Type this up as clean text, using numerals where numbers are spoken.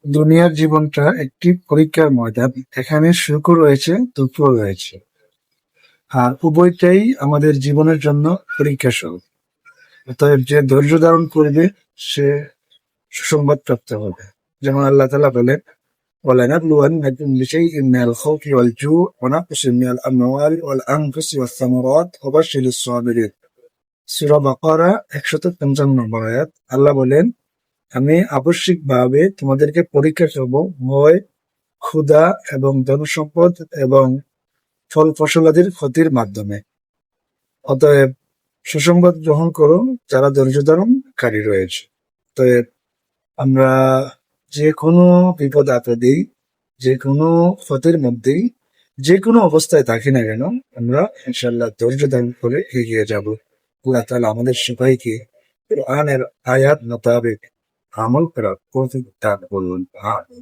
দুনিয়ার জীবনটা একটি পরীক্ষার ময়দান। এখানে সুখও রয়েছে, দুঃখও রয়েছে। আর উভয়টাই আমাদের জীবনের জন্য পরীক্ষা স্বরূপ। অতএব যে ধৈর্য ধারণ করবে সে সুসংবাদ প্রাপ্ত হবে। যেমন আল্লাহ তাআলা বলেন, وَلَنَبْلُوَنَّكُمْ بِشَيْءٍ مِّنَ الْخَوْفِ وَالْجُوعِ وَنَقْصٍ مِّنَ الْأَمْوَالِ وَالْأَنفُسِ وَالثَّمَرَاتِ وَبَشِّرِ الصَّابِرِينَ। সূরা বাকারা ১৫৫ নম্বর আয়াত। আল্লাহ বলেন, আমি আবশ্যিকভাবে তোমাদেরকে পরীক্ষা করব ভয়, ক্ষুধা এবং ধনসম্পদ এবং ফল ফসলাদির ক্ষতির মাধ্যমে। অতএব সুসংবাদ গ্রহণ করো যারা ধৈর্য ধারণকারী রয়েছে। অতএব আমরা যে কোনো বিপদ আপদেই, যে কোনো ক্ষতির মধ্যেই, যে কোনো অবস্থায় থাকি না কেন, আমরা ইনশাল্লাহ ধৈর্য ধারণ করে এগিয়ে যাব। আল্লাহ তাআলা আমাদের সবাইকে কোরআনের আয়াত মোতাবেক আমল করার তৌফিক দান করুন। আমিন।